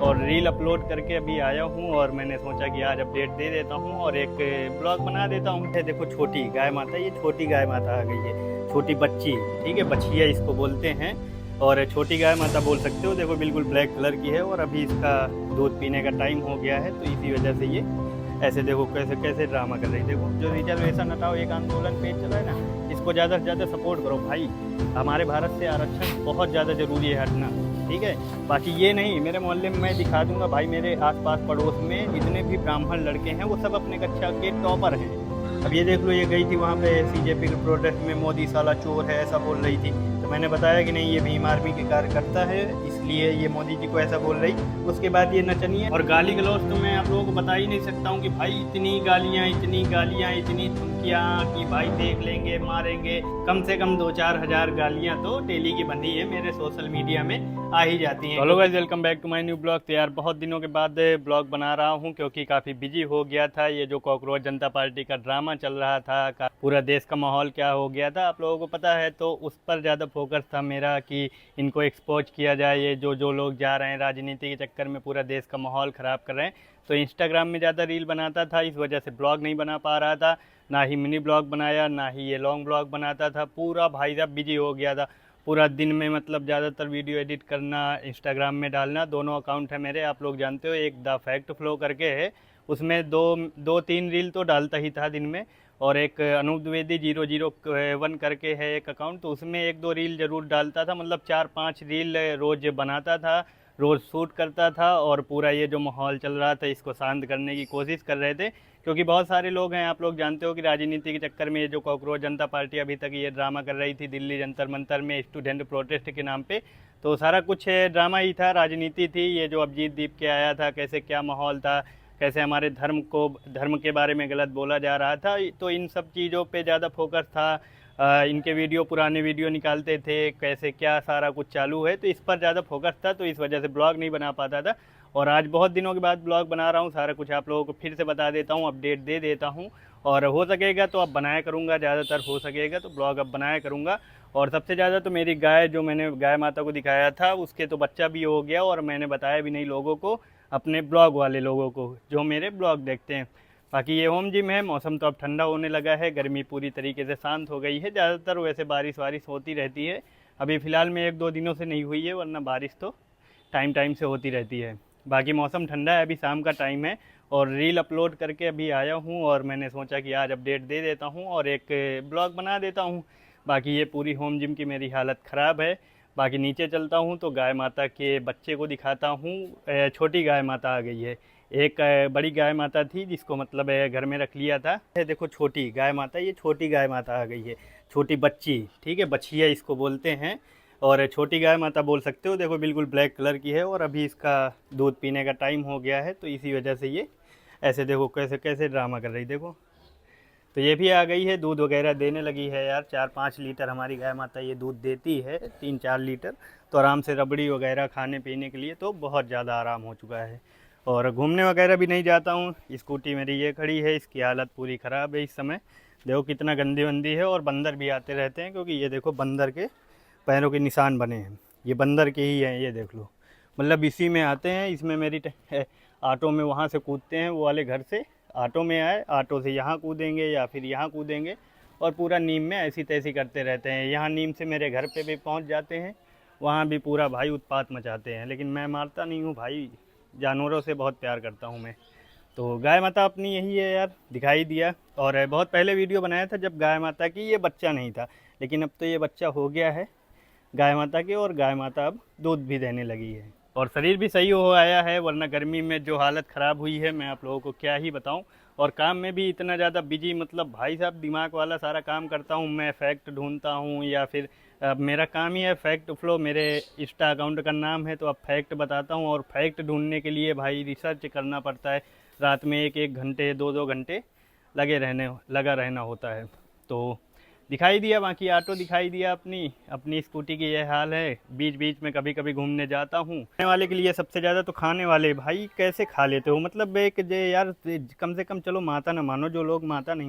और reel upload करके अभी आया हूँ और मैंने सोचा कि आज अपडेट दे देता हूँ और एक ब्लॉग बना देता हूँ। देखो छोटी गाय माता, ये छोटी गाय माता आ गई है, छोटी बच्ची, ठीक है, बछिया इसको बोलते हैं और छोटी गाय माता बोल सकते हो। देखो बिल्कुल ब्लैक कलर की है और अभी इसका दूध पीने का टाइम हो गया है, तो इसी वजह से ये ऐसे देखो कैसे कैसे ड्रामा कर रही है। देखो जो रिजर्वेशन हटाओ एक आंदोलन पेज चला है ना, इसको ज़्यादा से ज़्यादा सपोर्ट करो भाई। हमारे भारत से आरक्षण बहुत ज़्यादा ज़रूरी है हटना, ठीक है। बाकी ये नहीं, मेरे मोहल्ले में मैं दिखा दूंगा भाई, मेरे आसपास पड़ोस में जितने भी ब्राह्मण लड़के हैं वो सब अपने कक्षा के टॉपर हैं। अब ये देख लो, ये गई थी वहाँ पे सीजेपी के प्रोटेस्ट में, मोदी साला चोर है ऐसा बोल रही थी, तो मैंने बताया कि नहीं ये भीम आर्मी के कार्यकर्ता है, इसलिए ये मोदी जी को ऐसा बोल रही। उसके बाद ये नचनी है और गाली गलौज तो मैं आप लोगों को बता ही नहीं सकता हूँ कि भाई इतनी गालियाँ इतनी धमकियाँ कि भाई देख लेंगे मारेंगे। कम से कम 2-4 हज़ार गालियाँ तो डेली की बनी है, मेरे सोशल मीडिया में आ ही जाती हैं। Hello guys, welcome back to my new blog. तो यार बहुत दिनों के बाद ब्लॉग बना रहा हूँ क्योंकि काफ़ी बिजी हो गया था। ये जो कॉकरोच जनता पार्टी का ड्रामा चल रहा था, पूरा देश का माहौल क्या हो गया था आप लोगों को पता है, तो उस पर ज़्यादा फोकस था मेरा कि इनको एक्सपोज किया जाए। ये जो लोग जा रहे हैं राजनीति के चक्कर में पूरा देश का माहौल ख़राब कर रहे हैं, तो इंस्टाग्राम में ज़्यादा रील बनाता था, इस वजह से ब्लॉग नहीं बना पा रहा था। ना ही मिनी ब्लॉग बनाया, ना ही ये लॉन्ग ब्लॉग बनाता था। पूरा भाई साहब बिजी हो गया था पूरा दिन में, मतलब ज़्यादातर वीडियो एडिट करना, इंस्टाग्राम में डालना। दोनों अकाउंट है मेरे, आप लोग जानते हो, एक द फैक्ट फ्लो करके है, उसमें दो तीन रील तो डालता ही था दिन में, और एक अनूप द्विवेदी 001 करके है एक अकाउंट, तो उसमें 1-2 रील ज़रूर डालता था। मतलब 4-5 रील रोज़ बनाता था, रोज़ शूट करता था और पूरा ये जो माहौल चल रहा था इसको शांत करने की कोशिश कर रहे थे। क्योंकि बहुत सारे लोग हैं, आप लोग जानते हो कि राजनीति के चक्कर में ये जो कॉकरोच जनता पार्टी अभी तक ये ड्रामा कर रही थी दिल्ली जंतर मंतर में स्टूडेंट प्रोटेस्ट के नाम पे, तो सारा कुछ ड्रामा ही था, राजनीति थी। ये जो अभिजीत दीप के आया था, कैसे क्या माहौल था, कैसे हमारे धर्म के बारे में गलत बोला जा रहा था, तो इन सब चीज़ों पे ज़्यादा फोकस था। इनके वीडियो, पुराने वीडियो निकालते थे, कैसे क्या सारा कुछ चालू है, तो इस पर ज़्यादा फोकस था, तो इस वजह से ब्लॉग नहीं बना पाता था। और आज बहुत दिनों के बाद ब्लॉग बना रहा हूँ, सारा कुछ आप लोगों को फिर से बता देता हूँ, अपडेट दे देता हूँ। और हो सकेगा तो अब बनाया करूँगा, ज़्यादातर हो सकेगा तो ब्लॉग अब बनाया करूँगा। और सबसे ज़्यादा तो मेरी गाय, जो मैंने गाय माता को दिखाया था, उसके तो बच्चा भी हो गया और मैंने बताया भी नहीं लोगों को, अपने ब्लॉग वाले लोगों को जो मेरे ब्लॉग देखते हैं। बाकी ये होम जिम है, मौसम तो अब ठंडा होने लगा है, गर्मी पूरी तरीके से शांत हो गई है। ज़्यादातर वैसे बारिश वारिश होती रहती है, अभी फ़िलहाल में 1-2 दिनों से नहीं हुई है, वरना बारिश तो टाइम से होती रहती है। बाकी मौसम ठंडा है, अभी शाम का टाइम है और रील अपलोड करके अभी आया हूँ और मैंने सोचा कि आज अपडेट दे देता हूँ और एक ब्लॉग बना देता हूँ। बाकी ये पूरी होम जिम की मेरी हालत ख़राब है। बाकी नीचे चलता हूँ तो गाय माता के बच्चे को दिखाता हूँ। छोटी गाय माता आ गई है, एक बड़ी गाय माता थी जिसको मतलब घर में रख लिया था। देखो छोटी गाय माता, ये छोटी गाय माता आ गई है, छोटी बच्ची, ठीक है, बछिया इसको बोलते हैं और छोटी गाय माता बोल सकते हो। देखो बिल्कुल ब्लैक कलर की है और अभी इसका दूध पीने का टाइम हो गया है, तो इसी वजह से ये ऐसे देखो कैसे कैसे ड्रामा कर रही। देखो तो ये भी आ गई है, दूध वगैरह देने लगी है यार। 4-5 लीटर हमारी गाय माता ये दूध देती है, 3-4 लीटर, तो आराम से रबड़ी वगैरह खाने पीने के लिए तो बहुत ज़्यादा आराम हो चुका है। और घूमने वगैरह भी नहीं जाता हूँ। स्कूटी मेरी ये खड़ी है, इसकी हालत पूरी ख़राब है इस समय, देखो कितना गंदी वंदी है। और बंदर भी आते रहते हैं, क्योंकि ये देखो बंदर के पैरों के निशान बने हैं, ये बंदर के ही हैं, ये देख लो। मतलब इसी में आते हैं, इसमें मेरी ऑटो में वहाँ से कूदते हैं, वो वाले घर से ऑटो में आए, ऑटो से यहाँ कूदेंगे या फिर यहाँ कूदेंगे और पूरा नीम में ऐसी तैसी करते रहते हैं। यहाँ नीम से मेरे घर पे भी पहुँच जाते हैं, वहाँ भी पूरा भाई उत्पात मचाते हैं, लेकिन मैं मारता नहीं हूँ भाई, जानवरों से बहुत प्यार करता हूँ मैं। तो गाय माता अपनी यही है यार, दिखाई दिया। और बहुत पहले वीडियो बनाया था जब गाय माता की ये बच्चा नहीं था, लेकिन अब तो ये बच्चा हो गया है गाय माता के, और गाय माता अब दूध भी देने लगी है और शरीर भी सही हो आया है। वरना गर्मी में जो हालत ख़राब हुई है मैं आप लोगों को क्या ही बताऊं। और काम में भी इतना ज़्यादा बिजी, मतलब भाई साहब दिमाग वाला सारा काम करता हूं मैं, फैक्ट ढूंढता हूं या फिर मेरा काम ही है फैक्ट फ्लो, मेरे इंस्टा अकाउंट का नाम है, तो अब फैक्ट बताता हूं। और फैक्ट ढूंढने के लिए भाई रिसर्च करना पड़ता है, रात में 1-1 घंटे 2-2 घंटे लगा रहना होता है। तो दिखाई दिया, बाकी ऑटो दिखाई दिया। अपनी अपनी स्कूटी की ये हाल है। बीच बीच में कभी कभी घूमने जाता हूँ। खाने वाले के लिए सबसे ज़्यादा तो खाने वाले भाई कैसे खा लेते हो, मतलब एक जे यार कम से कम चलो माता ना मानो, जो लोग माता नहीं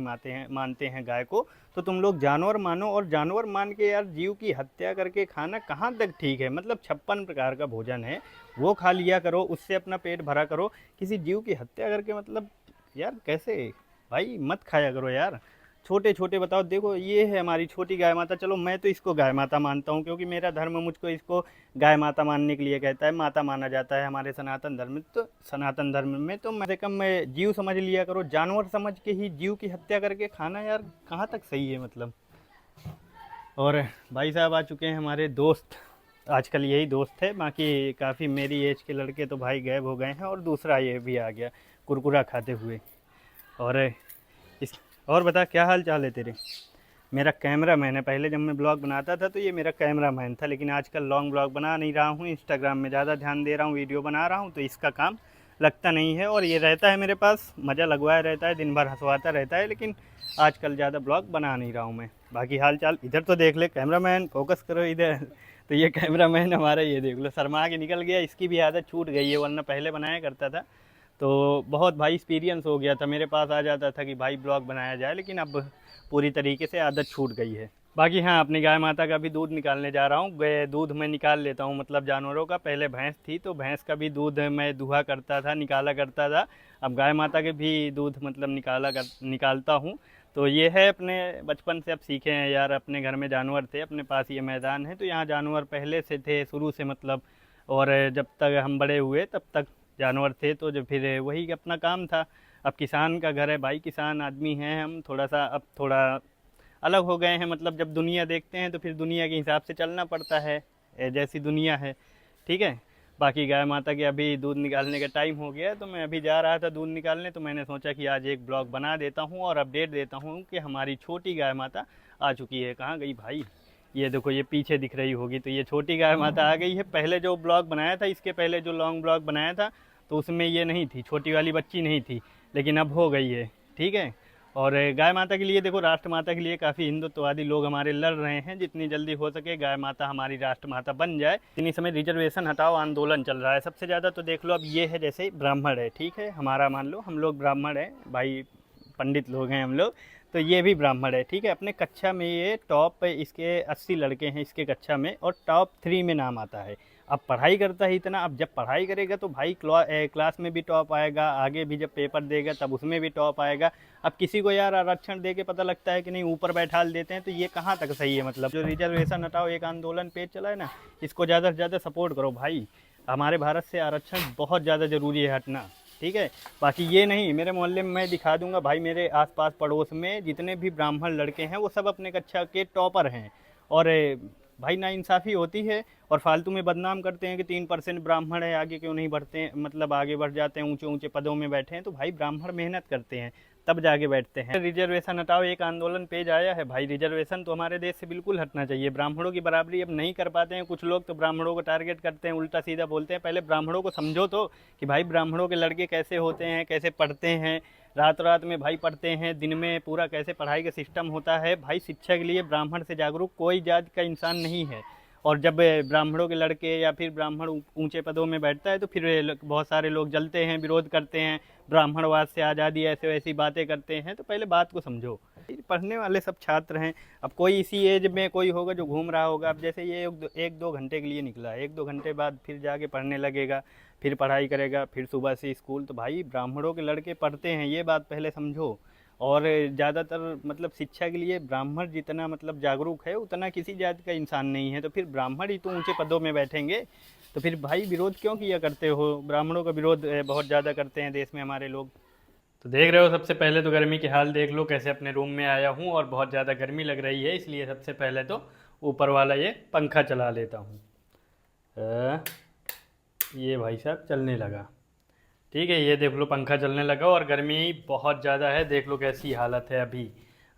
मानते हैं गाय को, तो तुम लोग जानवर मानो। और जानवर मान के यार जीव की हत्या करके खाना कहाँ तक ठीक है। मतलब 56 प्रकार का भोजन है, वो खा लिया करो, उससे अपना पेट भरा करो। किसी जीव की हत्या करके मतलब यार कैसे, भाई मत खाया करो यार। छोटे छोटे बताओ, देखो ये है हमारी छोटी गाय माता। चलो मैं तो इसको गाय माता मानता हूँ, क्योंकि मेरा धर्म मुझको इसको गाय माता मानने के लिए कहता है, माता माना जाता है हमारे सनातन धर्म में। तो सनातन धर्म में तो कम से कम मैं जीव समझ लिया करो। जानवर समझ के ही जीव की हत्या करके खाना यार कहाँ तक सही है मतलब। और भाई साहब आ चुके हैं हमारे दोस्त, आजकल यही दोस्त है, बाकी काफ़ी मेरी एज के लड़के तो भाई गायब हो गए हैं। और दूसरा ये भी आ गया कुरकुरा खाते हुए। और इस और बता क्या हाल चाल है तेरे। मेरा कैमरा मैन है, पहले जब मैं ब्लॉग बनाता था तो ये मेरा कैमरा मैन था, लेकिन आजकल लॉन्ग ब्लॉग बना नहीं रहा हूँ, इंस्टाग्राम में ज़्यादा ध्यान दे रहा हूँ, वीडियो बना रहा हूँ, तो इसका काम लगता नहीं है। और ये रहता है मेरे पास, मज़ा लगवाया रहता है, दिन भर हंसवाता रहता है, लेकिन आजकल ज़्यादा ब्लॉग बना नहीं रहा हूँ मैं। बाकी हाल चाल इधर तो देख ले, कैमरा मैन फोकस करो इधर। तो ये कैमरा मैन हमारा, ये देख लो शर्मा के निकल गया। इसकी भी आदत छूट गई है, वरना पहले बनाया करता था तो बहुत भाई एक्सपीरियंस हो गया था, मेरे पास आ जाता था कि भाई ब्लॉग बनाया जाए, लेकिन अब पूरी तरीके से आदत छूट गई है। बाकी हाँ, अपनी गाय माता का भी दूध निकालने जा रहा हूँ। दूध मैं निकाल लेता हूँ, मतलब जानवरों का। पहले भैंस थी तो भैंस का भी दूध मैं दुहा करता था, निकाला करता था। अब गाय माता के भी दूध मतलब निकालता हूँ। तो ये है, अपने बचपन से अब सीखे हैं यार। अपने घर में जानवर थे, अपने पास ये मैदान है, तो यहाँ जानवर पहले से थे शुरू से मतलब। और जब तक हम बड़े हुए तब तक जानवर थे, तो जो फिर वही अपना काम था। अब किसान का घर है भाई, किसान आदमी हैं हम। थोड़ा सा अब थोड़ा अलग हो गए हैं, मतलब जब दुनिया देखते हैं तो फिर दुनिया के हिसाब से चलना पड़ता है, जैसी दुनिया है। ठीक है। बाकी गाय माता के अभी दूध निकालने का टाइम हो गया, तो मैं अभी जा रहा था दूध निकालने, तो मैंने सोचा कि आज एक ब्लॉग बना देता हूँ और अपडेट देता हूँ कि हमारी छोटी गाय माता आ चुकी है। कहाँ गई भाई, ये देखो ये पीछे दिख रही होगी, तो ये छोटी गाय माता आ गई है। पहले जो ब्लॉग बनाया था, इसके पहले जो लॉन्ग ब्लॉग बनाया था, तो उसमें ये नहीं थी, छोटी वाली बच्ची नहीं थी, लेकिन अब हो गई है। ठीक है। और गाय माता के लिए देखो, राष्ट्र माता के लिए काफ़ी हिंदुत्ववादी लोग हमारे लड़ रहे हैं, जितनी जल्दी हो सके गाय माता हमारी राष्ट्र माता बन जाए। इतनी समय रिजर्वेशन हटाओ आंदोलन चल रहा है सबसे ज़्यादा। तो देख लो अब ये है, जैसे ब्राह्मण है, ठीक है, हमारा मान लो हम लोग ब्राह्मण हैं भाई, पंडित लोग हैं हम लोग, तो ये भी ब्राह्मण है। ठीक है। अपने कक्षा में ये टॉप, इसके 80 लड़के हैं इसके कक्षा में, और टॉप 3 में नाम आता है। अब पढ़ाई करता है इतना, अब जब पढ़ाई करेगा तो भाई क्लास में भी टॉप आएगा, आगे भी जब पेपर देगा तब उसमें भी टॉप आएगा। अब किसी को यार आरक्षण दे के पता लगता है कि नहीं ऊपर बैठा देते हैं, तो ये कहाँ तक सही है। मतलब जो रिजर्वेशन हटाओ एक आंदोलन पेज चला है ना, इसको ज़्यादा से ज़्यादा सपोर्ट करो भाई। हमारे भारत से आरक्षण बहुत ज़्यादा ज़रूरी है हटना। ठीक है। बाकी ये नहीं, मेरे मोहल्ले में मैं दिखा दूंगा भाई, मेरे आसपास पड़ोस में जितने भी ब्राह्मण लड़के हैं वो सब अपने कक्षा के टॉपर हैं। और भाई नाइंसाफ़ी होती है, और फालतू में बदनाम करते हैं कि 3% ब्राह्मण है, आगे क्यों नहीं बढ़ते हैं, मतलब आगे बढ़ जाते हैं, ऊंचे ऊंचे पदों में बैठे हैं। तो भाई ब्राह्मण मेहनत करते हैं तब जाके बैठते हैं। रिजर्वेशन हटाओ एक आंदोलन पेज आया है भाई, रिजर्वेशन तो हमारे देश से बिल्कुल हटना चाहिए। ब्राह्मणों की बराबरी अब नहीं कर पाते हैं कुछ लोग, तो ब्राह्मणों को टारगेट करते हैं, उल्टा सीधा बोलते हैं। पहले ब्राह्मणों को समझो तो, कि भाई ब्राह्मणों के लड़के कैसे होते हैं, कैसे पढ़ते हैं, रात रात में भाई पढ़ते हैं, दिन में पूरा कैसे पढ़ाई का सिस्टम होता है। भाई शिक्षा के लिए ब्राह्मण से जागरूक कोई जात का इंसान नहीं है। और जब ब्राह्मणों के लड़के या फिर ब्राह्मण ऊंचे पदों में बैठता है, तो फिर बहुत सारे लोग जलते हैं, विरोध करते हैं, ब्राह्मणवाद से आज़ादी, ऐसे वैसी बातें करते हैं। तो पहले बात को समझो। पढ़ने वाले सब छात्र हैं। अब कोई इसी एज में कोई होगा जो घूम रहा होगा, अब जैसे ये 1-2 घंटे के लिए निकला है, 1-2 घंटे बाद फिर जाके पढ़ने लगेगा, फिर पढ़ाई करेगा, फिर सुबह से स्कूल। तो भाई ब्राह्मणों के लड़के पढ़ते हैं, ये बात पहले समझो। और ज़्यादातर मतलब शिक्षा के लिए ब्राह्मण जितना मतलब जागरूक है, उतना किसी जाति का इंसान नहीं है। तो फिर ब्राह्मण ही तो ऊंचे पदों में बैठेंगे, तो फिर भाई विरोध क्यों किया करते हो। ब्राह्मणों का विरोध बहुत ज़्यादा करते हैं देश में हमारे लोग। तो देख रहे हो, सबसे पहले तो गर्मी के हाल देख लो, कैसे अपने रूम में आया हूँ और बहुत ज़्यादा गर्मी लग रही है, इसलिए सबसे पहले तो ऊपर वाला ये पंखा चला लेता हूँ। ये भाई साहब चलने लगा। ठीक है, ये देख लो पंखा चलने लगा। और गर्मी बहुत ज़्यादा है, देख लो कैसी हालत है। अभी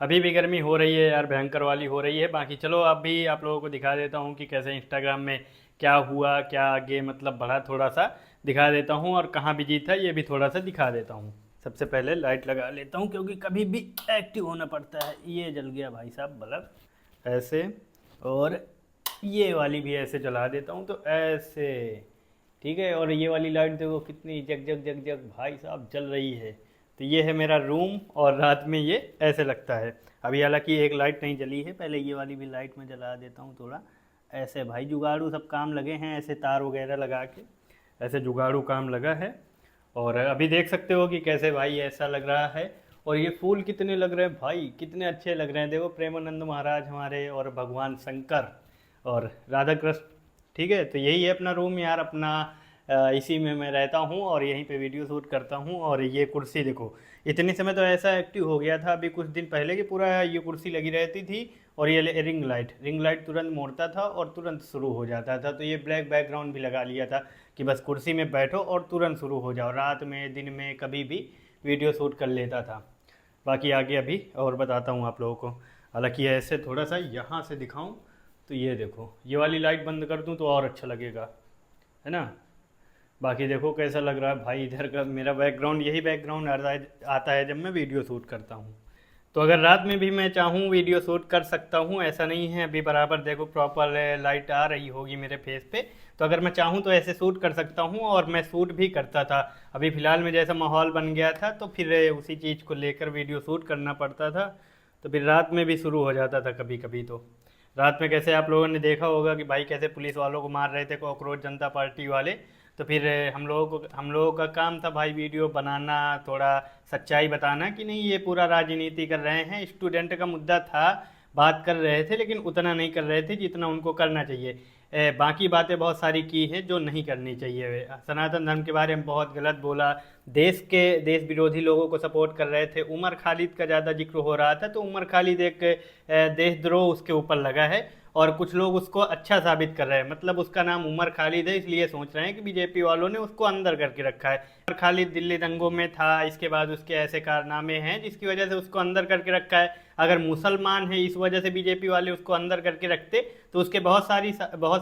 अभी भी गर्मी हो रही है यार, भयंकर वाली हो रही है। बाकी चलो अभी आप लोगों को दिखा देता हूँ कि कैसे इंस्टाग्राम में क्या हुआ, क्या आगे मतलब बढ़ा, थोड़ा सा दिखा देता हूँ। और कहाँ बिजी था ये भी थोड़ा सा दिखा देता हूँ। सबसे पहले लाइट लगा लेता हूँ क्योंकि कभी भी एक्टिव होना पड़ता है। ये जल गया भाई साहब बल्ब, ऐसे, और ये वाली भी ऐसे जला देता हूँ, तो ऐसे, ठीक है। और ये वाली लाइट देखो कितनी जग जग जग जग भाई साहब जल रही है। तो ये है मेरा रूम, और रात में ये ऐसे लगता है। अभी हालांकि एक लाइट नहीं जली है, पहले ये वाली भी लाइट में जला देता हूँ थोड़ा। ऐसे भाई जुगाड़ू सब काम लगे हैं, ऐसे तार वगैरह लगा के ऐसे जुगाड़ू काम लगा है। और अभी देख सकते हो कि कैसे भाई ऐसा लग रहा है। और ये फूल कितने लग रहे हैं भाई, कितने अच्छे लग रहे हैं। देखो प्रेमानंद महाराज हमारे, और भगवान शंकर, और राधा कृष्ण, ठीक है। तो यही है अपना रूम यार, अपना इसी में मैं रहता हूँ और यहीं पे वीडियो शूट करता हूँ। और ये कुर्सी देखो, इतने समय तो ऐसा एक्टिव हो गया था अभी कुछ दिन पहले कि पूरा ये कुर्सी लगी रहती थी, और ये रिंग लाइट तुरंत मोड़ता था और तुरंत शुरू हो जाता था। तो ये ब्लैक बैकग्राउंड भी लगा लिया था कि बस कुर्सी में बैठो और तुरंत शुरू हो जाओ, रात में दिन में कभी भी वीडियो शूट कर लेता था। बाकी आगे अभी और बताता हूँ आप लोगों को। हालांकि ऐसे थोड़ा सा यहाँ से दिखाऊँ तो ये देखो, ये वाली लाइट बंद कर दूँ तो और अच्छा लगेगा, है ना। बाकी देखो कैसा लग रहा है भाई, इधर का मेरा बैकग्राउंड, यही बैकग्राउंड आता है जब मैं वीडियो शूट करता हूँ। तो अगर रात में भी मैं चाहूँ वीडियो शूट कर सकता हूँ, ऐसा नहीं है। अभी बराबर देखो प्रॉपर लाइट आ रही होगी मेरे फेस पे, तो अगर मैं चाहूँ तो ऐसे शूट कर सकता हूँ, और मैं शूट भी करता था। अभी फ़िलहाल में जैसा माहौल बन गया था तो फिर उसी चीज़ को लेकर वीडियो शूट करना पड़ता था। तो फिर रात में भी शुरू हो जाता था कभी कभी। तो रात में कैसे आप लोगों ने देखा होगा कि भाई कैसे पुलिस वालों को मार रहे थे कॉकरोच जनता पार्टी वाले। तो फिर हम लोगों का काम था भाई वीडियो बनाना, थोड़ा सच्चाई बताना कि नहीं ये पूरा राजनीति कर रहे हैं। स्टूडेंट का मुद्दा था, बात कर रहे थे, लेकिन उतना नहीं कर रहे थे जितना उनको करना चाहिए। बाकी बातें बहुत सारी की हैं जो नहीं करनी चाहिए। सनातन धर्म के बारे में बहुत गलत बोला, देश विरोधी लोगों को सपोर्ट कर रहे थे। उमर खालिद का ज़्यादा जिक्र हो रहा था, तो उमर खालिद एक देशद्रोह उसके ऊपर लगा है, और कुछ लोग उसको अच्छा साबित कर रहे हैं। मतलब उसका नाम उमर खालिद है, इसलिए सोच रहे हैं कि बीजेपी वालों ने उसको अंदर करके रखा है। उमर खालिद दिल्ली दंगों में था, इसके बाद उसके ऐसे कारनामे हैं जिसकी वजह से उसको अंदर करके रखा है। अगर मुसलमान है इस वजह से बीजेपी वाले उसको अंदर करके रखते, तो उसके बहुत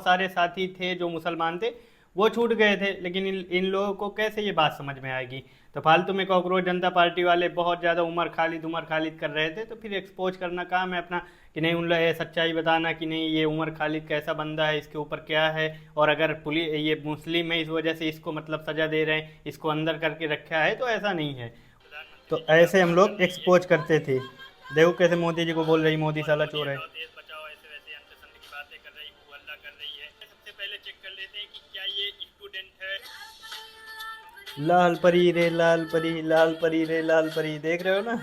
सारे साथी थे जो मुसलमान थे, वो छूट गए थे। लेकिन इन लोगों को कैसे ये बात समझ में आएगी। तो फालतू में कॉकरोच जनता पार्टी वाले बहुत ज़्यादा उमर खालिद कर रहे थे। तो फिर एक्सपोज करना काम है अपना कि नहीं, उन लोग ये सच्चाई बताना कि नहीं ये उमर खालिद कैसा बंदा है, इसके ऊपर क्या है। और अगर पुलिस ये मुस्लिम है इस वजह से इसको मतलब सज़ा दे रहे हैं, इसको अंदर करके रखा है, तो ऐसा नहीं है। तो ऐसे हम लोग एक्सपोज करते थे। देखो कैसे मोदी जी को बोल रही, मोदी साला चोर है, देश बचाओ, ऐसे वैसे अंतसंध की बातें कर रही, हु हल्ला कर रही है। सबसे पहले चेक कर लेते हैं कि क्या ये स्टूडेंट है। लाल परी रे लाल परी, लाल परी रे लाल परी, देख रहे हो ना।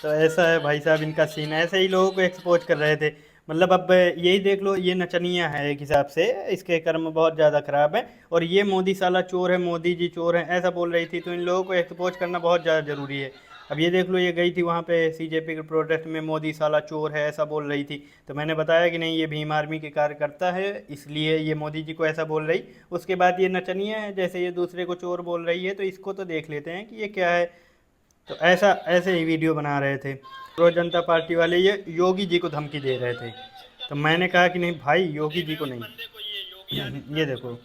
तो ऐसा है भाई साहब इनका सीन, ऐसे ही लोगों को एक्सपोज कर रहे थे। मतलब अब यही देख लो, ये नचनिया है एक हिसाब से, इसके कर्म बहुत ज़्यादा खराब है। और ये मोदी साला चोर है, मोदी जी चोर हैं, ऐसा बोल रही थी। तो इन लोगों को एक्सपोज करना बहुत ज़्यादा ज़रूरी है। अब ये देख लो, ये गई थी वहाँ पे सीजेपी के प्रोटेस्ट में, मोदी साला चोर है ऐसा बोल रही थी। तो मैंने बताया कि नहीं ये भीम आर्मी के कार्यकर्ता है, इसलिए ये मोदी जी को ऐसा बोल रही। उसके बाद ये नचनिया है, जैसे ये दूसरे को चोर बोल रही है, तो इसको तो देख लेते हैं कि ये क्या है। तो ऐसे ही वीडियो बना रहे थे। प्रो जनता पार्टी वाले ये योगी जी को धमकी दे रहे थे। तो मैंने कहा कि नहीं भाई, योगी जी को नहीं। ये देखो,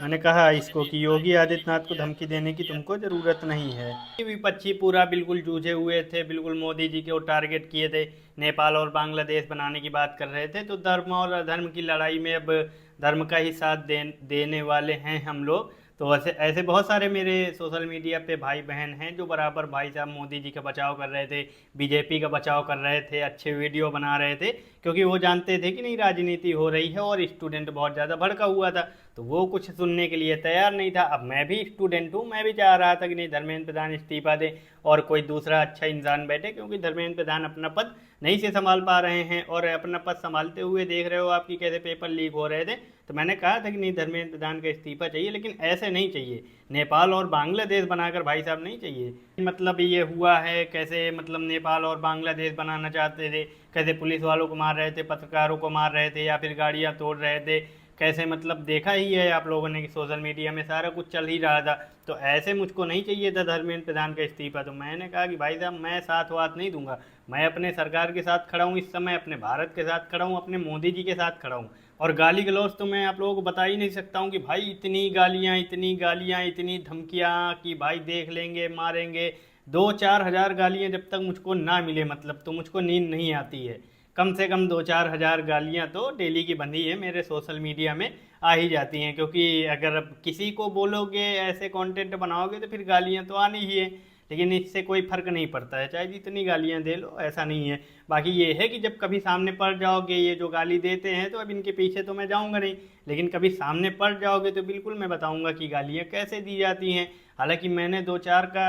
मैंने कहा इसको कि योगी आदित्यनाथ को धमकी देने की तुमको ज़रूरत नहीं है। विपक्षी पूरा बिल्कुल जूझे हुए थे, बिल्कुल मोदी जी को टारगेट किए थे, नेपाल और बांग्लादेश बनाने की बात कर रहे थे। तो धर्म और अधर्म की लड़ाई में अब धर्म का ही साथ देने वाले हैं हम लोग। तो ऐसे ऐसे बहुत सारे मेरे सोशल मीडिया पे भाई बहन हैं जो बराबर भाई साहब मोदी जी का बचाव कर रहे थे, बीजेपी का बचाव कर रहे थे, अच्छे वीडियो बना रहे थे, क्योंकि वो जानते थे कि नहीं राजनीति हो रही है और स्टूडेंट बहुत ज़्यादा भड़का हुआ था। तो वो कुछ सुनने के लिए तैयार नहीं था। अब मैं भी स्टूडेंट हूँ, मैं भी चाह रहा था कि नहीं धर्मेंद्र प्रधान इस्तीफा दे और कोई दूसरा अच्छा इंसान बैठे, क्योंकि धर्मेंद्र प्रधान अपना पद नहीं से संभाल पा रहे हैं। और अपना पद संभालते हुए देख रहे हो आपकी कैसे पेपर लीक हो रहे थे। तो मैंने कहा था कि नहीं धर्मेंद्र प्रधान का इस्तीफा चाहिए, लेकिन ऐसे नहीं चाहिए, नेपाल और बांग्लादेश बनाकर भाई साहब नहीं चाहिए। मतलब ये हुआ है कैसे, मतलब नेपाल और बांग्लादेश बनाना चाहते थे, कैसे पुलिस वालों को मार रहे थे, पत्रकारों को मार रहे थे, या फिर गाड़ियाँ तोड़ रहे थे, कैसे मतलब देखा ही है आप लोगों ने कि सोशल मीडिया में सारा कुछ चल ही रहा था। तो ऐसे मुझको नहीं चाहिए था धर्मेंद्र प्रधान का इस्तीफा। तो मैंने कहा कि भाई साहब मैं साथ वाथ नहीं दूंगा, मैं अपने सरकार के साथ खड़ा हूँ, इस समय अपने भारत के साथ खड़ा हूँ, अपने मोदी जी के साथ खड़ा हूँ। और गाली गलौज तो मैं आप लोगों को बता ही नहीं सकता हूँ कि भाई इतनी गालियाँ इतनी गालियाँ इतनी धमकियाँ कि भाई देख लेंगे मारेंगे। 2-4 हज़ार गालियाँ जब तक मुझको ना मिले मतलब तो मुझको नींद नहीं आती है। कम से कम 2-4 हज़ार गालियाँ तो डेली की बंधी है मेरे सोशल मीडिया में आ ही जाती हैं, क्योंकि अगर अब किसी को बोलोगे ऐसे कंटेंट बनाओगे तो फिर गालियाँ तो आनी ही है। लेकिन इससे कोई फ़र्क नहीं पड़ता है, चाहे जितनी गालियाँ दे लो, ऐसा नहीं है। बाकी ये है कि जब कभी सामने पड़ जाओगे, ये जो गाली देते हैं तो अब इनके पीछे तो मैं जाऊंगा नहीं, लेकिन कभी सामने पड़ जाओगे तो बिल्कुल मैं बताऊंगा कि गालियाँ कैसे दी जाती हैं। हालांकि मैंने 2-4 का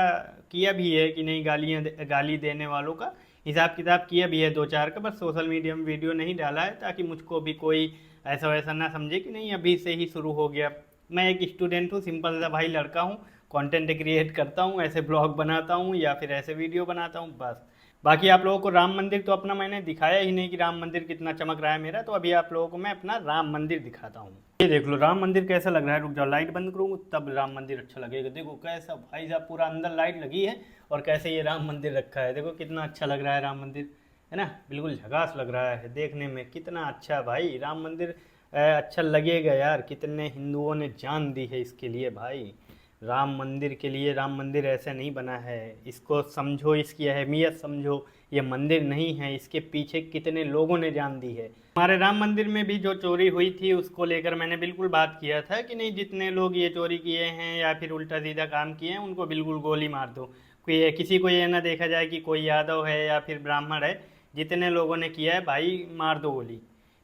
किया भी है कि नहीं, गाली देने वालों का हिसाब किताब किया भी है 2-4 का, बस सोशल मीडिया में वीडियो नहीं डाला है ताकि मुझको भी कोई ऐसा वैसा ना समझे कि नहीं अभी से ही शुरू हो गया। मैं एक स्टूडेंट हूँ, सिंपल सा भाई लड़का हूँ, कंटेंट क्रिएट करता हूँ, ऐसे ब्लॉग बनाता हूँ या फिर ऐसे वीडियो बनाता हूँ बस। बाकी आप लोगों को राम मंदिर तो अपना मैंने दिखाया ही नहीं कि राम मंदिर कितना चमक रहा है मेरा, तो अभी आप लोगों को मैं अपना राम मंदिर दिखाता हूँ। ये देख लो राम मंदिर कैसा लग रहा है। रुक जाओ, लाइट बंद करूँगा तब राम मंदिर अच्छा लगेगा। देखो कैसा भाई साहब पूरा अंदर लाइट लगी है और कैसे ये राम मंदिर रखा है, देखो कितना अच्छा लग रहा है राम मंदिर, है ना। बिल्कुल झकास लग रहा है देखने में, कितना अच्छा भाई राम मंदिर अच्छा लगेगा यार। कितने हिंदुओं ने जान दी है इसके लिए भाई, राम मंदिर के लिए। राम मंदिर ऐसे नहीं बना है, इसको समझो, इसकी अहमियत समझो। ये मंदिर नहीं है, इसके पीछे कितने लोगों ने जान दी है। हमारे राम मंदिर में भी जो चोरी हुई थी उसको लेकर मैंने बिल्कुल बात किया था कि नहीं, जितने लोग ये चोरी किए हैं या फिर उल्टा सीधा काम किए हैं उनको बिल्कुल गोली मार दो। कोई किसी को ये ना देखा जाए कि कोई यादव है या फिर ब्राह्मण है, जितने लोगों ने किया है भाई मार दो गोली,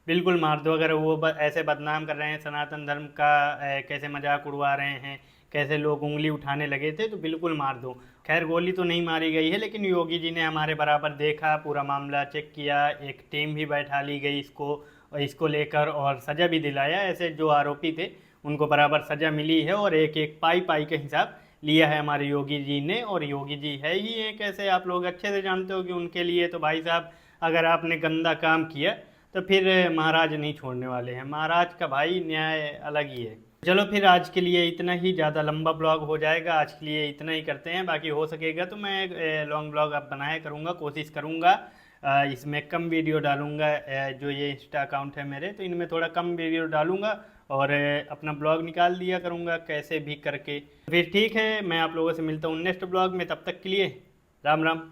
बिल्कुल मार दो। अगर वो ऐसे बदनाम कर रहे हैं सनातन धर्म का, कैसे मजाक उड़वा रहे हैं, कैसे लोग उंगली उठाने लगे थे, तो बिल्कुल मार दो। खैर गोली तो नहीं मारी गई है, लेकिन योगी जी ने हमारे बराबर देखा, पूरा मामला चेक किया, एक टीम भी बैठा ली गई इसको लेकर और सज़ा भी दिलाया। ऐसे जो आरोपी थे उनको बराबर सज़ा मिली है और एक एक पाई पाई का हिसाब लिया है हमारे योगी जी ने। और योगी जी है ही एक ऐसे, आप लोग अच्छे से जानते हो कि उनके लिए तो भाई साहब अगर आपने गंदा काम किया तो फिर महाराज नहीं छोड़ने वाले हैं। महाराज का भाई न्याय अलग ही है। चलो फिर आज के लिए इतना ही, ज़्यादा लंबा ब्लॉग हो जाएगा, आज के लिए इतना ही करते हैं। बाकी हो सकेगा तो मैं लॉन्ग ब्लॉग अब बनाया करूँगा, कोशिश करूँगा इसमें कम वीडियो डालूँगा। जो ये इंस्टा अकाउंट है मेरे, तो इनमें थोड़ा कम वीडियो डालूँगा और अपना ब्लॉग निकाल दिया करूँगा कैसे भी करके। फिर ठीक है, मैं आप लोगों से मिलता हूँ नेक्स्ट ब्लॉग में, तब तक के लिए राम राम।